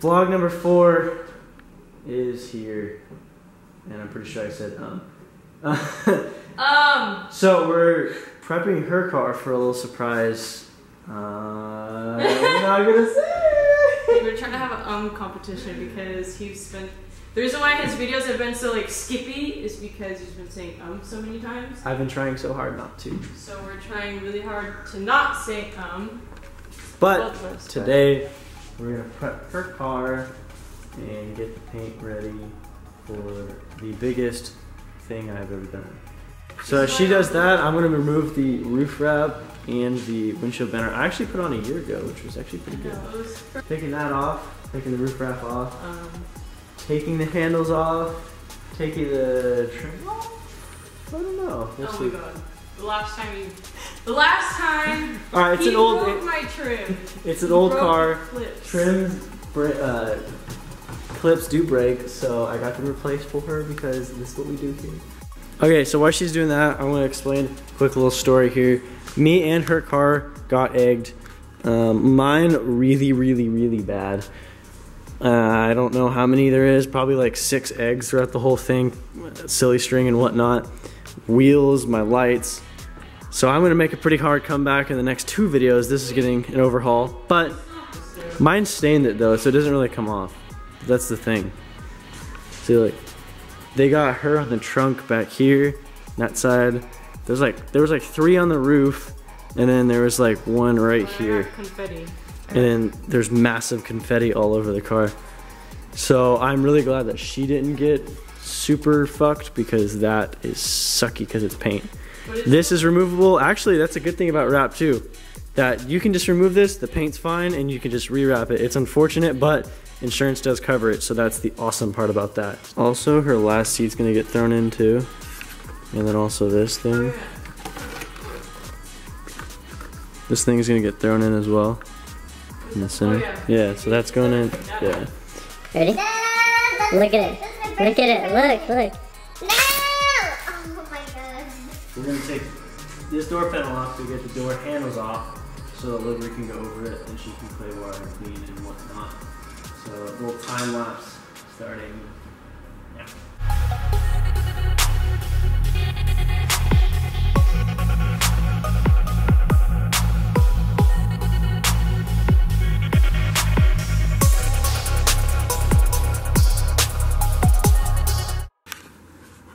Vlog number 4 is here. And I'm pretty sure I said So we're prepping her car for a little surprise. I'm not gonna say. We're trying to have a competition because he's been. The reason why his videos have been so like skippy is because he's been saying so many times. I've been trying so hard not to. So we're trying really hard to not say But today we're gonna prep her car and get the paint ready for the biggest thing I've ever done. So as she does that, I'm gonna remove the roof wrap and the windshield banner. I actually put on a year ago, which was actually pretty good. Taking that off, taking the roof wrap off, taking the handles off, taking the trim off. I don't know. We'll see. My god. The last time all right, it's an old broke my trim. It's an old car. Clips. Trims clips do break, so I got them replaced for her because this is what we do here. Okay, so while she's doing that, I want to explain a quick little story here. Me and her car got egged. Mine really bad. I don't know how many there is, probably like 6 eggs throughout the whole thing, silly string and whatnot, wheels, my lights. So I'm gonna make a pretty hard comeback in the next 2 videos. This is getting an overhaul, but mine stained it though, so it doesn't really come off. That's the thing. See, like, they got her on the trunk back here, that side. There was like 3 on the roof, and then there was like 1 right here. Confetti. And then there's massive confetti all over the car. So I'm really glad that she didn't get super fucked because that is sucky because it's paint. This is removable. Actually, that's a good thing about wrap too. That you can just remove this, the paint's fine, and you can just rewrap it. It's unfortunate, but insurance does cover it, so that's the awesome part about that. Also, her last seat's gonna get thrown in too. And then also this thing. This thing's gonna get thrown in as well. In the center. Yeah, so that's going in. Yeah. Ready? Look at it. Look at it. Look. No! Oh my god. We're gonna take this door panel off to get the door handles off so that Livery can go over it and she can play water and clean and whatnot. So a little time lapse starting now.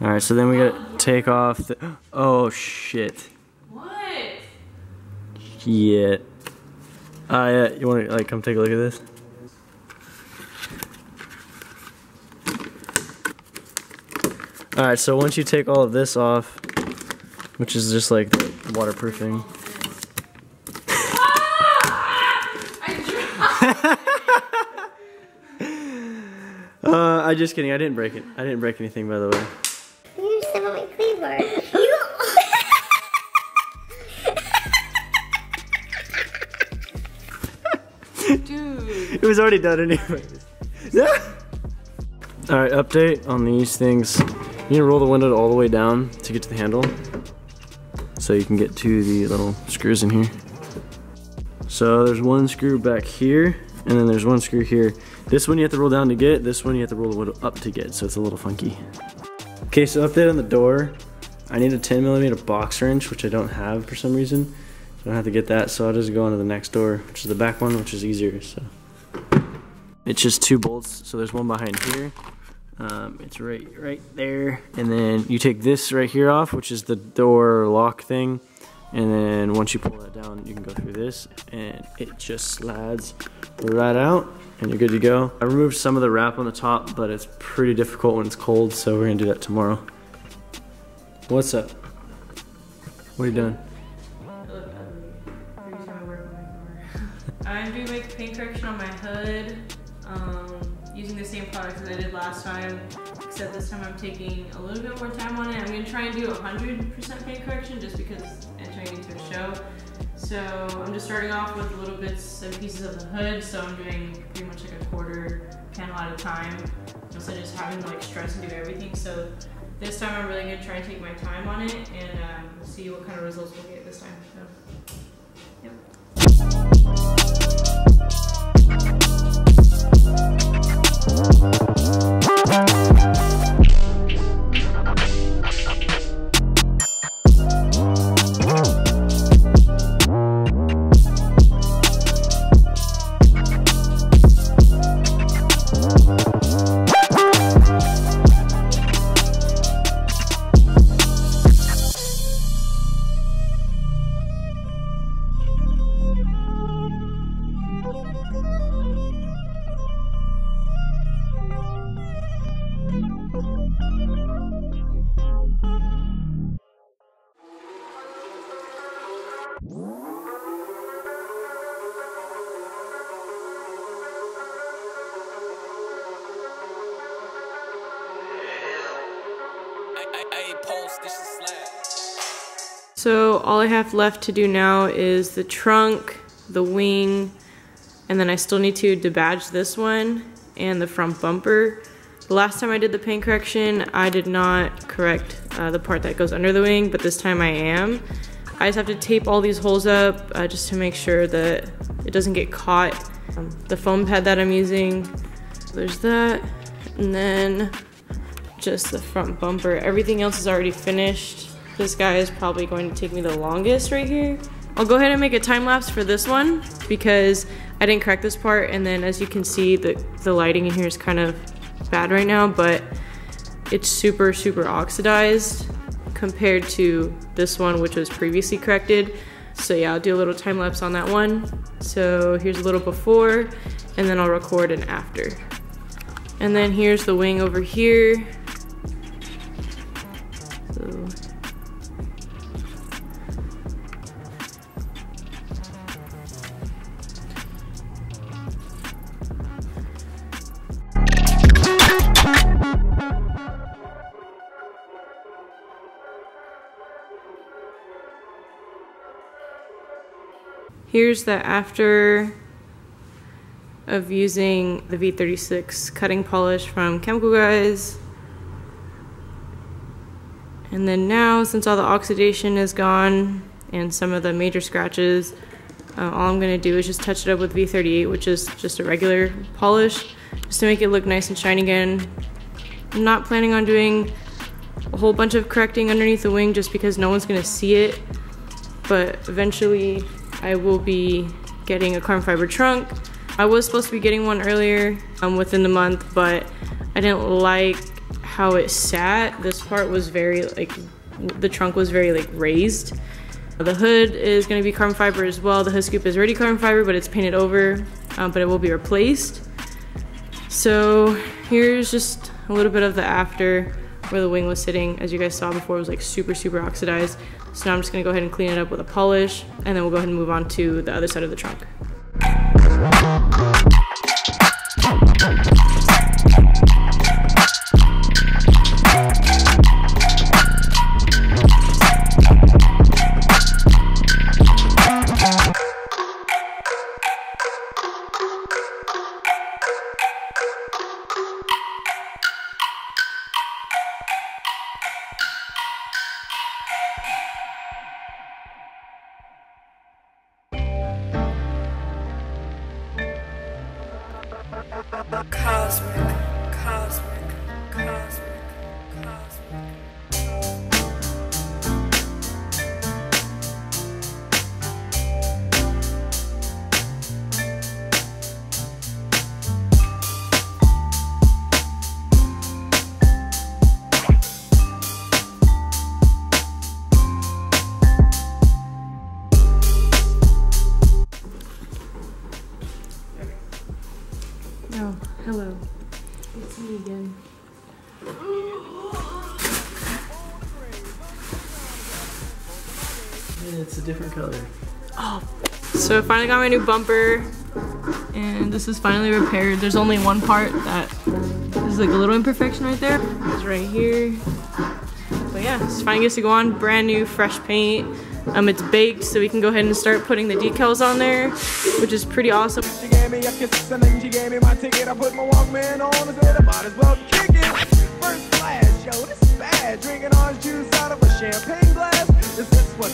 Alright, so then we gotta take off the. Oh shit. What? Yeah. Yeah, you wanna like come take a look at this? Alright, so once you take all of this off, which is just like the waterproofing. I'm just kidding, I didn't break it. I didn't break anything, by the way. You step on my cleaver. Dude. It was already done anyways. Alright, update on these things. You need to roll the window all the way down to get to the handle. So you can get to the little screws in here. So there's 1 screw back here, and then there's 1 screw here. This one you have to roll down to get, this one you have to roll the window up to get, so it's a little funky. Okay, so update on the door. I need a 10mm box wrench, which I don't have for some reason. So I don't have to get that, so I'll just go onto the next door, which is the back one, which is easier, so. It's just 2 bolts, so there's one behind here. It's right there, and then you take this right here off, which is the door lock thing, and then once you pull that down, you can go through this, and it just slides right out, and you're good to go. I removed some of the wrap on the top, but it's pretty difficult when it's cold, so we're gonna do that tomorrow. What's up? What are you doing? Every time I work on my car. I'm doing my paint correction on my hood. Using the same products as I did last time, except this time I'm taking a little bit more time on it. I'm gonna try and do 100% paint correction just because entering into a show. So I'm just starting off with little bits and pieces of the hood. So I'm doing pretty much like a 1/4 panel at a time, instead of just having to like stress and do everything. So this time I'm really gonna try and take my time on it and see what kind of results we'll get this time. So, yep. So all I have left to do now is the trunk, the wing, and then I still need to debadge this one and the front bumper. The last time I did the paint correction, I did not correct the part that goes under the wing, but this time I am. I just have to tape all these holes up just to make sure that it doesn't get caught. The foam pad that I'm using, there's that, and then just the front bumper. Everything else is already finished. This guy is probably going to take me the longest right here. I'll go ahead and make a time lapse for this one because I didn't correct this part, and then as you can see, the lighting in here is kind of bad right now, but it's super oxidized compared to this one, which was previously corrected. So yeah, I'll do a little time lapse on that one. So here's a little before, and then I'll record an after. And then here's the wing over here. So here's the after of using the V36 cutting polish from Chemical Guys. And then now, since all the oxidation is gone and some of the major scratches, all I'm gonna do is just touch it up with V38, which is just a regular polish, just to make it look nice and shiny again. I'm not planning on doing a whole bunch of correcting underneath the wing just because no one's gonna see it, but eventually I will be getting a carbon fiber trunk. I was supposed to be getting one earlier within the month, but I didn't like how it sat. This part was very, the trunk was very raised. The hood is going to be carbon fiber as well. The hood scoop is already carbon fiber, but it's painted over, but it will be replaced. So here's just a little bit of the after where the wing was sitting. As you guys saw before, it was super oxidized. So now I'm just gonna go ahead and clean it up with a polish, and then we'll go ahead and move on to the other side of the trunk. Oh, hello. It's me again. Yeah, it's a different color. Oh, so I finally got my new bumper, and this is finally repaired. There's only one part that is a little imperfection right there. It's right here. But yeah, it's finally gets to go on. Brand new, fresh paint. It's baked, so we can go ahead and start putting the decals on there, which is pretty awesome. She gave me a kiss and then she gave me my ticket. I put my Walkman on and said I might as well kick it. First class, yo, this is bad. Drinking orange juice out of a champagne glass. Is this what